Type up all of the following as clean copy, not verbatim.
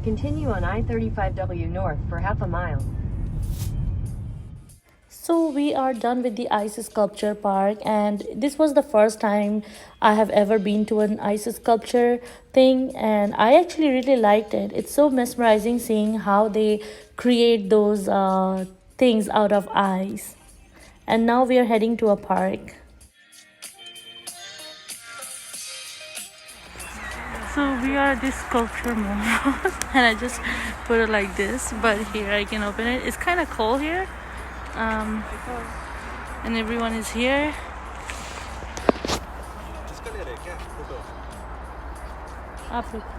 Continue on I-35W North for half a mile. So we are done with the ice sculpture park, and this was the first time I have ever been to an ice sculpture thing, and I actually really liked it. It's so mesmerizing seeing how they create those things out of ice. And now we are heading to a park. So we are at this sculpture mall and I just put it like this, but here I can open it. It's kind of cold here, and everyone is here. आप लोग-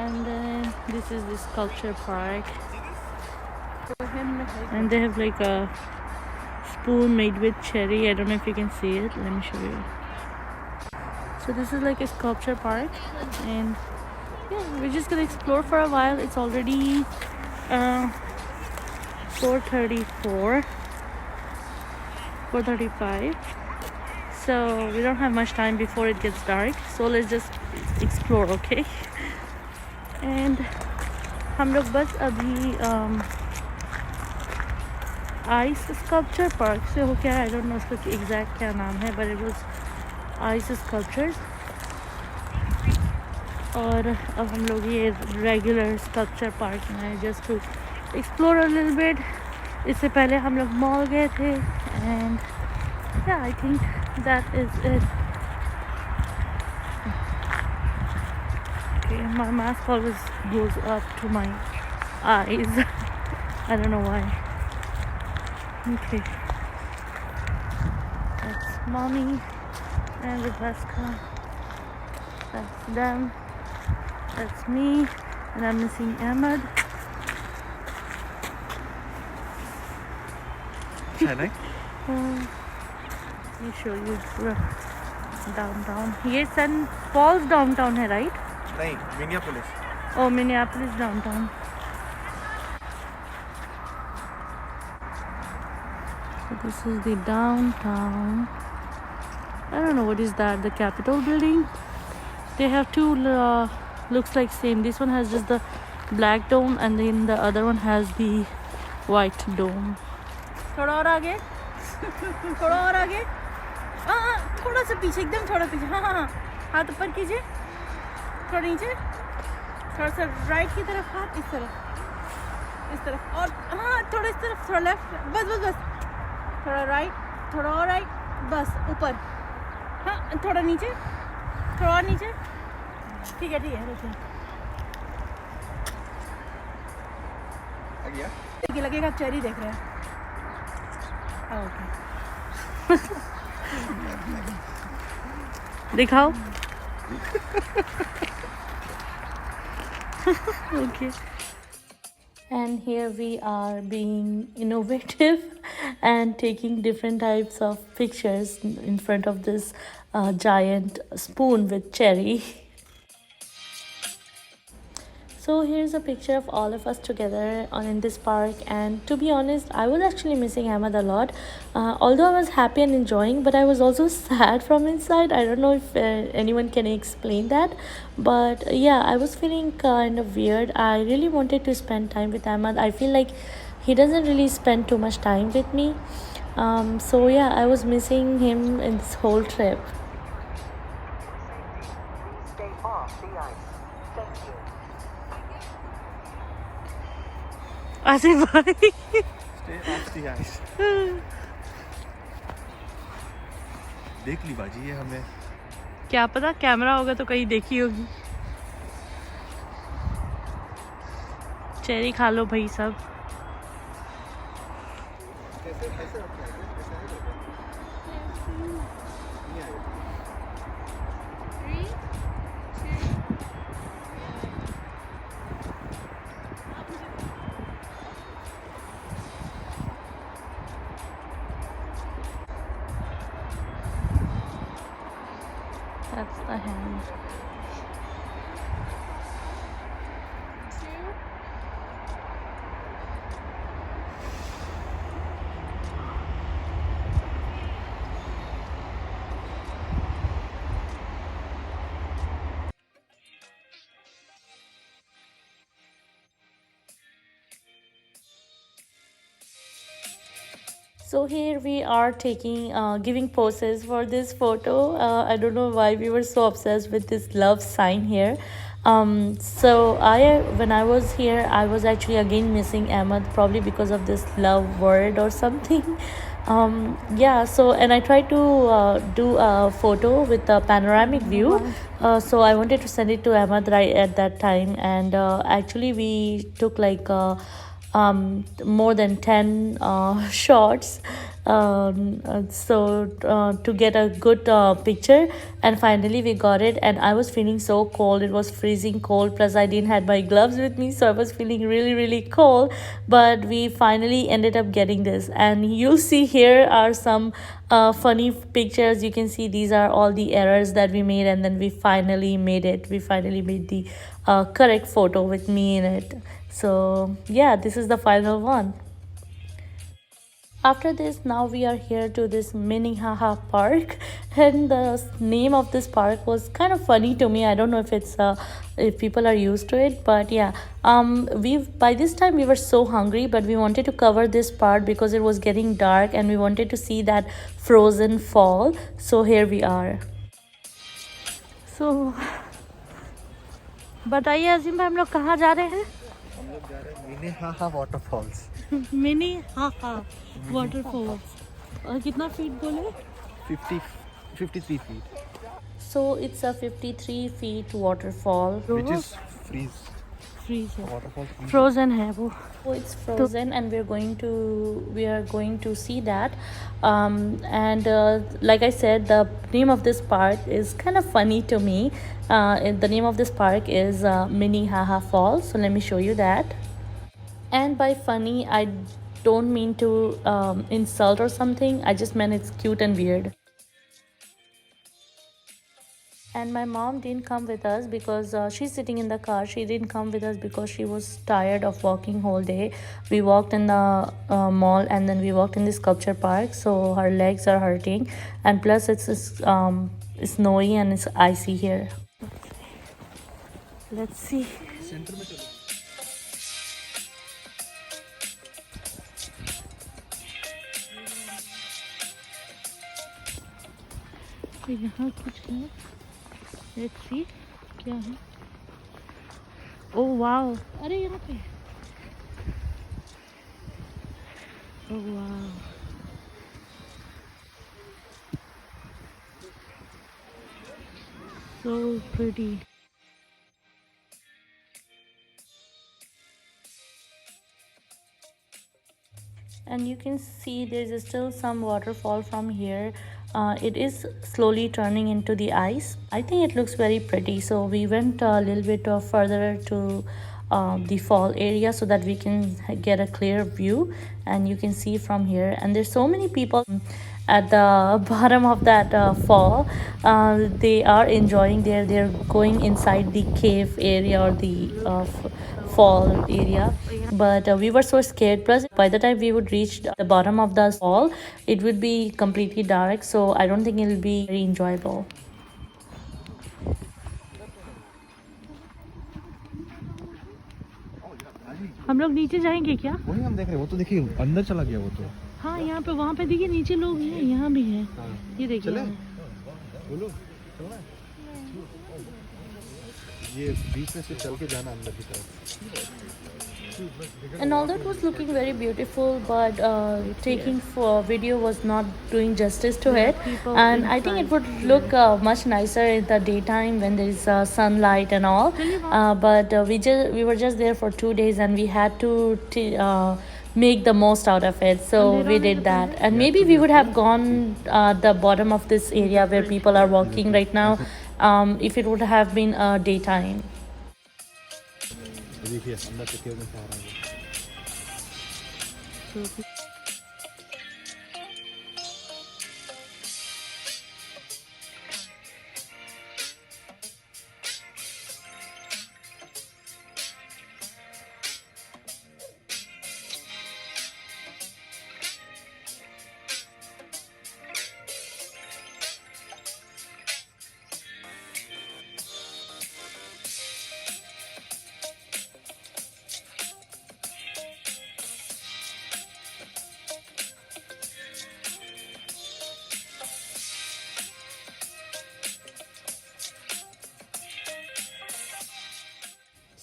And then this is the sculpture park, and they have like a spoon made with cherry. I don't know if you can see it. Let me show you. So this is like a sculpture park, and yeah, we're just gonna explore for a while. It's already 4:34, 4:35. So we don't have much time before it gets dark. So let's just explore, okay? And हम लोग बस अभी ice sculpture park से हो क्या, I don't know उसका exact क्या नाम है, but it was ice sculptures. और अब हम लोग ये रेगुलर स्कल्पचर पार्क में हैं just to explore a little bit. इससे पहले हम लोग मॉल गए थे, and yeah, I think that is it. Okay, my mask always goes up to my eyes. I don't know why. Okay, that's mommy and Rebecca. That's them. That's me, and I'm missing Ahmed. Let me show you downtown. ये St. Paul's downtown है, right? नहीं, Minneapolis. Oh, Minneapolis downtown. So this is the downtown. I don't know what is that. The Capitol building. They have two. Looks like same. This one has just the black dome, and then the other one has the white dome. थोड़ा और आगे, थोड़ा और आगे, हाँ, थोड़ा सा पीछे, एकदम थोड़ा पीछे, हाँ हाँ हाँ, हाथ ऊपर कीजिए, थोड़ा नीचे, थोड़ा सा राइट की तरफ, हाथ इस तरफ, और हाँ थोड़ा इस तरफ, थोड़ा लेफ्ट, बस बस बस, थोड़ा राइट, थोड़ा और राइट, बस ऊपर, हाँ थोड़ा नीचे, थोड़ा और नीचे, ठीक है रुकिए, ठीक है, लगेगा आप चेरी देख रहे हैं। ओके दिखाओ। Okay, and here we are being innovative and taking different types of pictures in front of this giant spoon with cherry. So here's a picture of all of us together in this park, and to be honest, I was actually missing Ahmed a lot. Although I was happy and enjoying, but I was also sad from inside. I don't know if anyone can explain that, but yeah, I was feeling kind of weird. I really wanted to spend time with Ahmed. I feel like he doesn't really spend too much time with me. So yeah, I was missing him in this whole trip. Stay off the ice. Thank you. Asif भाई Stay off the ice. देख ली बाजी ये हमने। क्या पता camera होगा तो कहीं देखी होगी। चेरी खा लो भाई सब। That's the hand. So here we are taking, giving poses for this photo. I don't know why we were so obsessed with this love sign here. So when I was here, I was actually again missing Ahmed, probably because of this love word or something. Yeah, so and I tried to do a photo with a panoramic view. So I wanted to send it to Ahmed right at that time, and actually we took like more than 10 shots, to get a good picture, and finally we got it. And I was feeling so cold, it was freezing cold, plus I didn't have my gloves with me, so I was feeling really cold. But we finally ended up getting this, and you'll see here are some funny pictures. You can see these are all the errors that we made, and then we finally made it. We finally made the correct photo with me in it. So yeah, this is the final one. After this, now we are here to this Minnehaha Park, and the name of this park was kind of funny to me. I don't know if it's if people are used to it, but yeah, we by this time we were so hungry, but we wanted to cover this part because it was getting dark and we wanted to see that frozen fall. So here we are. So बताइए अजीम भाई, हम लोग कहाँ जा रहे हैं? हम लोग जा रहे हैं मिनेहाहा वाटरफॉल्स। मिनीहाहा वाटरफॉल्स। और कितना फीट बोले? 53 feet, So it's a 53 feet waterfall. which is freeze. Waterfall freeze. Frozen है वो. Oh, it's frozen, and we are going to see that. And like I said, the name of this park is kind of funny to me. The name of this park is Minnehaha Falls. So let me show you that. And by funny, I don't mean to insult or something. I just meant it's cute and weird. And my mom didn't come with us because she's sitting in the car. She didn't come with us because she was tired of walking whole day. We walked in the mall, and then we walked in the sculpture park, so her legs are hurting, and plus it's snowy and it's icy here. Let's see. Centre में चलो। यहाँ कुछ है, let's see क्या है। Oh wow, अरे यहाँ पे, oh wow, so pretty. And you can see there's still some waterfall from here. It is slowly turning into the ice. I think it looks very pretty, so we went a little bit further to the fall area so that we can get a clear view, and you can see from here. And there's so many people at the bottom of that fall. They are enjoying they're going inside the cave area or the fall area, but we were so scared. Plus by the time we would reach the bottom of the fall, it would be completely dark, so I don't think it'll be very enjoyable. हम लोग नीचे जाएंगे क्या? वही हम देख रहे हैं, वो तो देखिए अंदर चला गया वो तो। हाँ, यहाँ पे, वहाँ पे देखिए नीचे लोग हैं, यहाँ भी है। ये देखिए, बोलो ये बीच में से चल के जाना अंदर की तरफ। And all that was looking very beautiful, but taking for video was not doing justice to it. And I think it would look much nicer in the daytime when there is sunlight and all. But we were just there for 2 days, and we had to make the most out of it. So we did that, and maybe we would have gone the bottom of this area where people are walking right now, if it would have been daytime. देखिए अंदर से केव में से आ रहा है।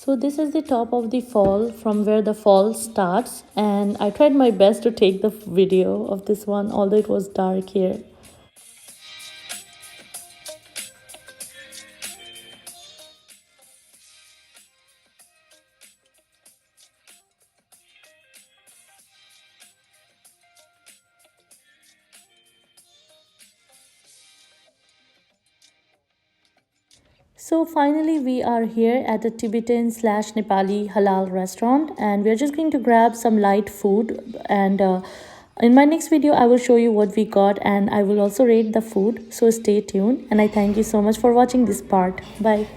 So this is the top of the fall from where the fall starts, and I tried my best to take the video of this one, although it was dark here. So finally we are here at a Tibetan / Nepali halal restaurant, and we are just going to grab some light food, and in my next video I will show you what we got, and I will also rate the food, so stay tuned, and I thank you so much for watching this part. Bye.